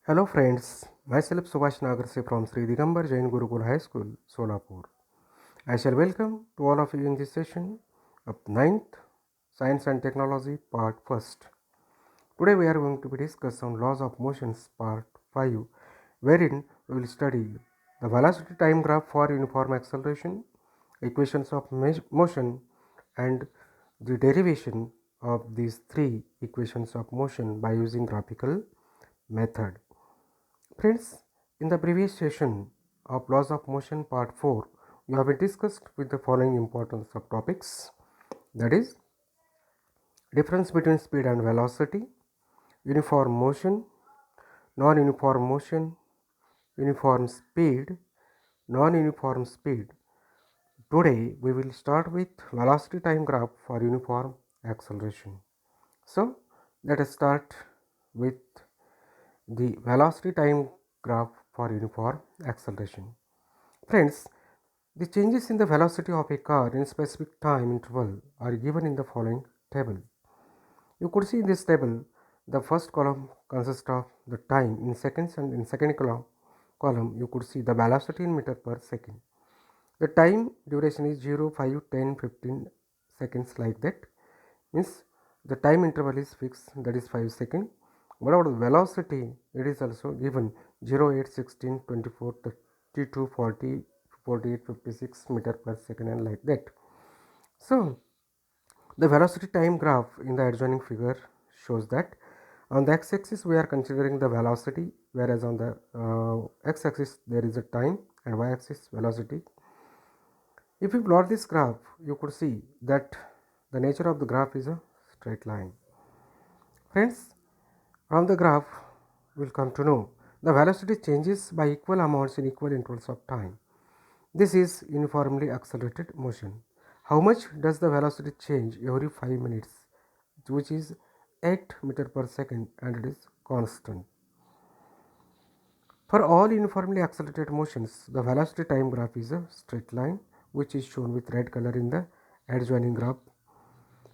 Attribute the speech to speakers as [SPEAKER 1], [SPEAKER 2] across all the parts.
[SPEAKER 1] Hello friends, myself Subhash Nagarse from Sri Digambar Jain Gurukul High School, Solapur. I shall welcome to all of you in this session of 9th Science and Technology Part 1st. Today we are going to be discussing on laws of motions Part 5, wherein we will study the velocity time graph for uniform acceleration, equations of motion, and the derivation of these three equations of motion by using graphical method. Friends, in the previous session of laws of motion part 4, we have been discussed with the following important subtopics, that is difference between speed and velocity, uniform motion, non-uniform motion, uniform speed, non-uniform speed. Today we will start with velocity time graph for uniform acceleration. So let us start with the velocity time graph for uniform acceleration. Friends, the changes in the velocity of a car in specific time interval are given in the following table. You could see in this table, the first column consists of the time in seconds, and in second column you could see the velocity in meter per second. The time duration is 0, 5, 10, 15 seconds, like that. Means the time interval is fixed, that is 5 seconds. What about the velocity? It is also given 0, 8, 16, 24, 32, 40, 48, 56 meter per second, and like that. So the velocity time graph in the adjoining figure shows that on the x-axis we are considering the velocity, whereas on the x-axis there is a time, and y-axis velocity. If you plot this graph, you could see that the nature of the graph is a straight line. Friends, from the graph we will come to know the velocity changes by equal amounts in equal intervals of time. This is uniformly accelerated motion. How much does the velocity change every 5 minutes, which is 8 meter per second, and it is constant. For all uniformly accelerated motions, the velocity time graph is a straight line, which is shown with red color in the adjoining graph.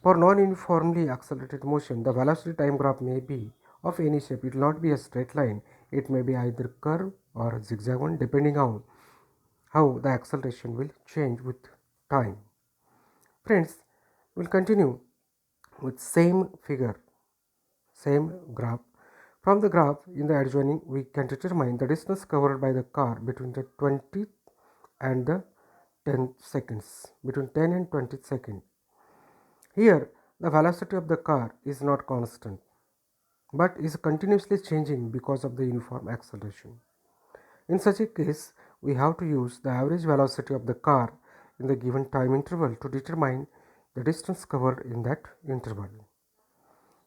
[SPEAKER 1] For non-uniformly accelerated motion, the velocity time graph may be of any shape. It will not be a straight line. It may be either curve or zigzag one, depending on how the acceleration will change with time. Friends, we will continue with same figure, same graph. From the graph in the adjoining, we can determine the distance covered by the car between the 20th and the 10 seconds, between 10 and 20 seconds. Here, the velocity of the car is not constant, but is continuously changing because of the uniform acceleration. In such a case, we have to use the average velocity of the car in the given time interval to determine the distance covered in that interval.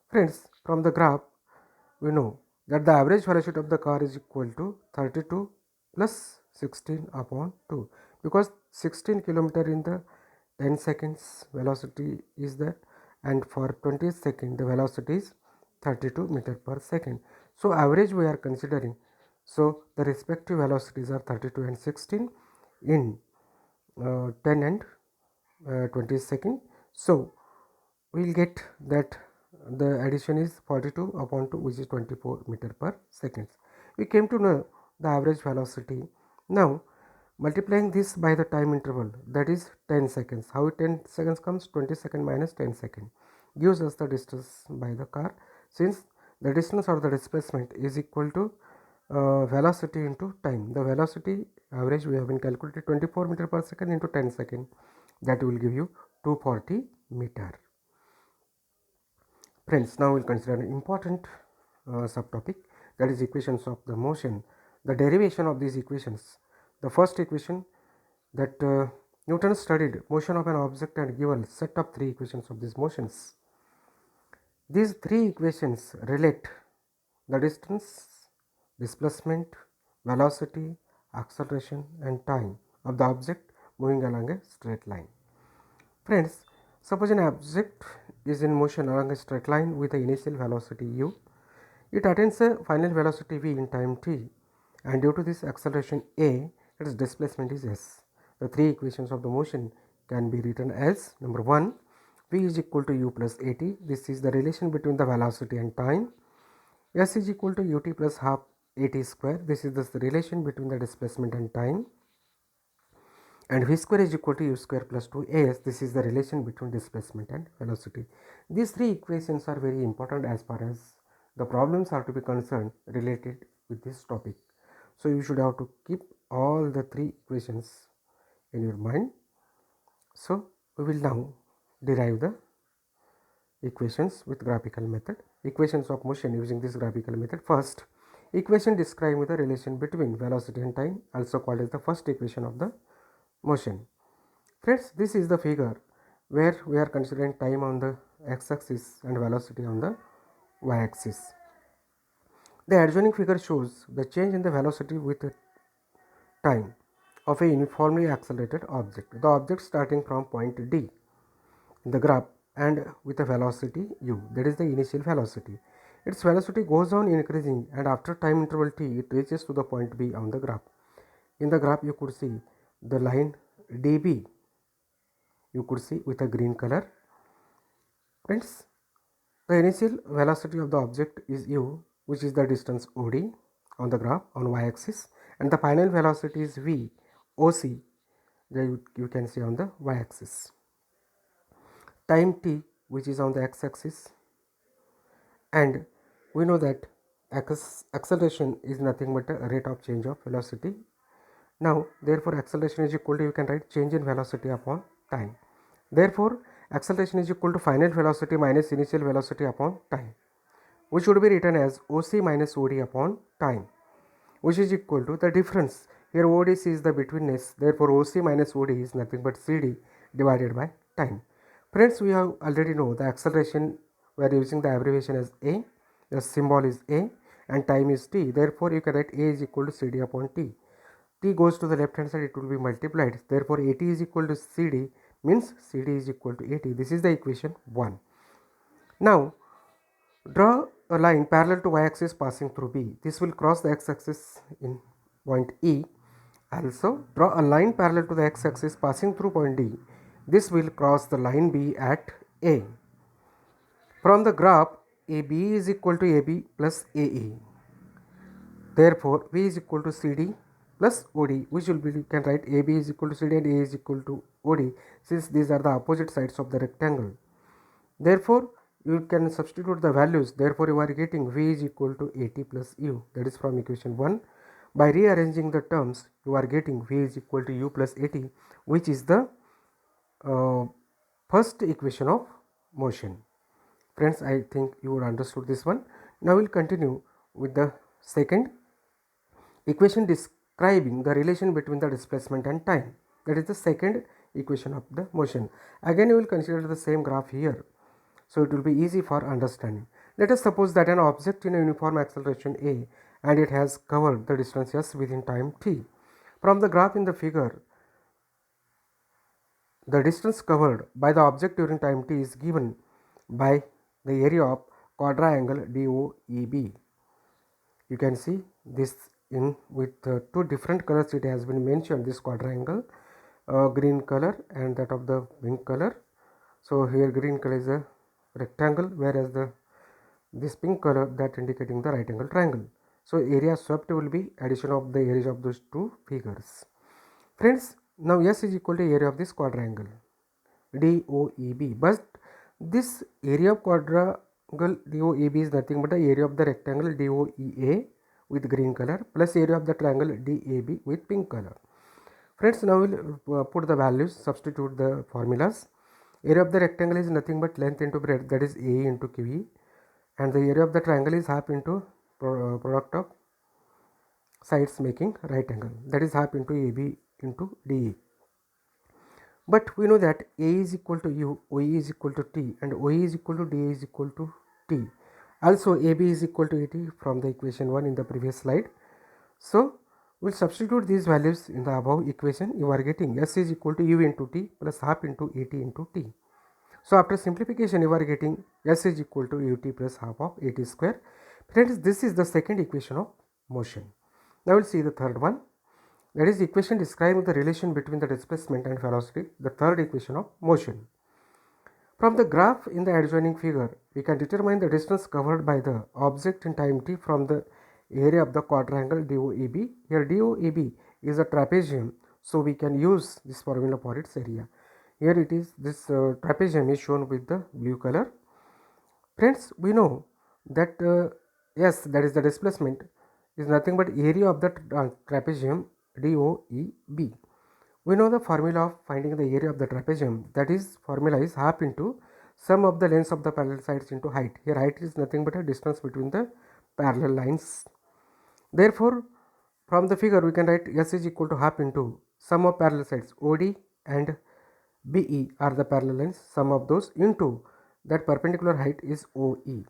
[SPEAKER 1] Friends, from the graph, we know that the average velocity of the car is equal to 32 plus 16 upon 2, because 16 kilometer in the 10 seconds velocity is that, and for 20 seconds the velocity is 32 meter per second. So average we are considering, so the respective velocities are 32 and 16 in 10 and 20 second. So we will get that the addition is 42 upon 2, which is 24 meter per second. We came to know the average velocity. Now multiplying this by the time interval, that is 10 seconds. How 10 seconds comes? 20 second minus 10 second gives us the distance by the car, since the distance or the displacement is equal to velocity into time. The velocity average we have been calculated 24 meter per second into 10 second, that will give you 240 meter. Friends, now we will consider an important subtopic, that is equations of the motion, the derivation of these equations. The first equation, that Newton studied motion of an object and given set of three equations of these motions. These three equations relate the distance, displacement, velocity, acceleration, and time of the object moving along a straight line. Friends, suppose an object is in motion along a straight line with the initial velocity u. It attains a final velocity v in time t, and due to this acceleration a, its displacement is s. The three equations of the motion can be written as: number 1, v is equal to u plus at. This is the relation between the velocity and time. S is equal to ut plus half at square. This is the relation between the displacement and time. And v square is equal to u square plus 2as. This is the relation between displacement and velocity. These three equations are very important as far as the problems are to be concerned related with this topic. So you should have to keep all the three equations in your mind. So we will now derive the equations with graphical method. Equations of motion using this graphical method. First, equation describing the relation between velocity and time, also called as the first equation of the motion. Friends, this is the figure where we are considering time on the x-axis and velocity on the y-axis. The adjoining figure shows the change in the velocity with time of a uniformly accelerated object. The object starting from point D in the graph and with a velocity u, that is the initial velocity. Its velocity goes on increasing, and after time interval t it reaches to the point B on the graph. In the graph you could see the line dB, you could see with a green color. Friends, the initial velocity of the object is u, which is the distance OD on the graph on y-axis, and the final velocity is v, OC, that you can see on the y-axis. Time t, which is on the x-axis, and we know that acceleration is nothing but a rate of change of velocity. Now therefore acceleration is equal to, you can write change in velocity upon time. Therefore acceleration is equal to final velocity minus initial velocity upon time, which should be written as OC minus OD upon time, which is equal to the difference. Here ODC is the betweenness, therefore OC minus OD is nothing but CD divided by time. Friends, we have already know the acceleration, we are using the abbreviation as A, the symbol is A, and time is t. Therefore you can write A is equal to CD upon t. T goes to the left hand side, it will be multiplied. Therefore AT is equal to CD, means CD is equal to AT. This is the equation 1. Now draw a line parallel to y-axis passing through B. This will cross the x-axis in point E. Also draw a line parallel to the x-axis passing through point D. This will cross the line B at A. From the graph, AB is equal to AB plus AE. Therefore V is equal to CD plus OD, which will be, you can write AB is equal to CD and A is equal to OD, since these are the opposite sides of the rectangle. Therefore you can substitute the values. Therefore you are getting V is equal to AT plus U, that is from equation 1. By rearranging the terms, you are getting V is equal to U plus AT, which is the first equation of motion. Friends, I think you would understood this one. Now we will continue with the second equation describing the relation between the displacement and time. That is the second equation of the motion. Again you will consider the same graph here, so it will be easy for understanding. Let us suppose that an object in a uniform acceleration A and it has covered the distance s within time t. From the graph in the figure, the distance covered by the object during time t is given by the area of quadrangle DOEB. You can see this in with two different colors it has been mentioned, this quadrangle, green color and that of the pink color. So here green color is a rectangle, whereas this pink color that indicating the right angle triangle. So area swept will be addition of the areas of those two figures. Friends, now S is equal to area of this quadrangle DOEB, but this area of quadrangle DOEB is nothing but the area of the rectangle DOEA with green color plus area of the triangle DAB with pink color. Friends, now we will put the values, substitute the formulas. Area of the rectangle is nothing but length into breadth, that is AE into QE, and the area of the triangle is half into product of sides making right angle, that is half into AB into DE. But we know that A is equal to U, OE is equal to T, and OE is equal to DA is equal to T. Also AB is equal to AT from the equation 1 in the previous slide. So we will substitute these values in the above equation. You are getting S is equal to U into T plus half into AT into T. So after simplification you are getting S is equal to UT plus half of AT square. Friends, this is the second equation of motion. Now we will see the third one. That is equation describing the relation between the displacement and velocity, the third equation of motion. From the graph in the adjoining figure, we can determine the distance covered by the object in time t from the area of the quadrangle DOAB. Here DOAB is a trapezium, so we can use this formula for its area. Here it is, this trapezium is shown with the blue color. Friends, we know that yes, that is the displacement is nothing but area of the trapezium DOEB. We know the formula of finding the area of the trapezium, that is formula is half into sum of the lengths of the parallel sides into height. Here height is nothing but a distance between the parallel lines. Therefore, from the figure we can write S is equal to half into sum of parallel sides OD and BE are the parallel lines, sum of those into that perpendicular height is OE.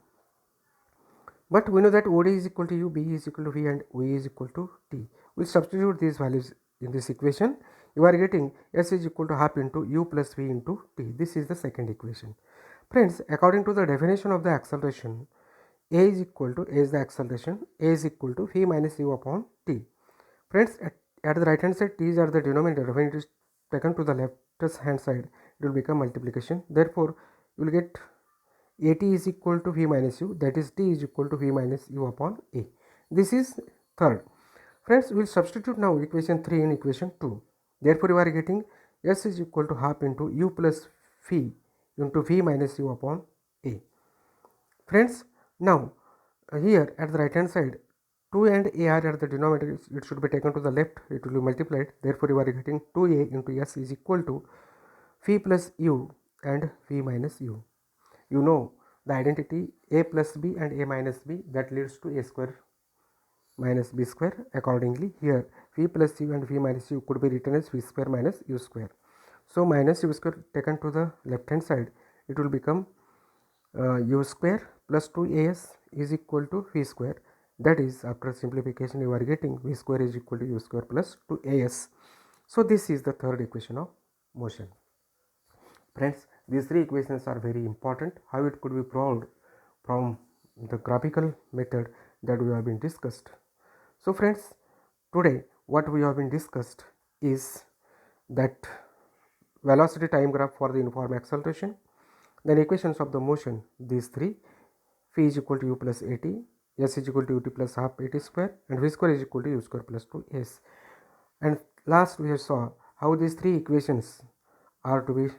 [SPEAKER 1] But we know that OD is equal to U, BE is equal to V and OE is equal to T. We will substitute these values in this equation. You are getting S is equal to half into U plus V into T. This is the second equation. Friends, according to the definition of the acceleration, A is equal to, A is the acceleration, A is equal to V minus U upon T. Friends, at the right hand side, T's are the denominator. When it is taken to the left hand side, it will become multiplication. Therefore, you will get AT is equal to V minus U, that is T is equal to V minus U upon A. This is third. Friends, we will substitute now equation 3 in equation 2. Therefore, you are getting S is equal to half into U plus V into V minus U upon A. Friends, now here at the right hand side, 2 and A are at the denominator, it should be taken to the left, it will be multiplied. Therefore, you are getting 2A into S is equal to V plus U and V minus U. You know the identity A plus B and A minus B, that leads to A square minus B square. Accordingly, here V plus U and V minus U could be written as V square minus U square. So minus U square taken to the left hand side, it will become U square plus 2AS is equal to V square. That is, after simplification, you are getting V square is equal to U square plus 2AS. So this is the third equation of motion. Friends, these three equations are very important. How it could be proved from the graphical method that we have been discussed. So friends, today what we have been discussed is that velocity time graph for the uniform acceleration, then equations of the motion, these three, phi is equal to U plus AT, S is equal to UT plus half AT square, and V square is equal to U square plus 2S. And last we saw how these three equations are to be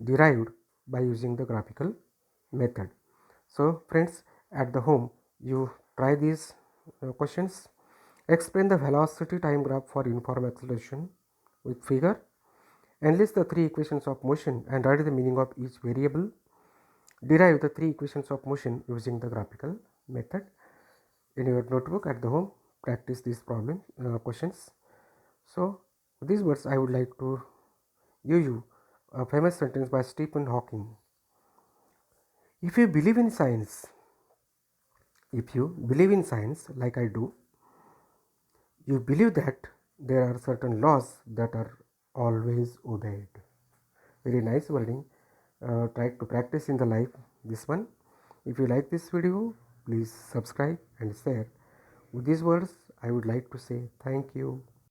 [SPEAKER 1] derived by using the graphical method. So friends, at the home you try these questions. Explain the velocity time graph for uniform acceleration with figure. Enlist the three equations of motion and write the meaning of each variable. Derive the three equations of motion using the graphical method. In your notebook at the home, practice these problem questions. So with these words, I would like to give you a famous sentence by Stephen Hawking. If you believe in science like I do, you believe that there are certain laws that are always obeyed. Very nice wording. Try to practice in the life this one. If you like this video, please subscribe and share. With these words, I would like to say thank you.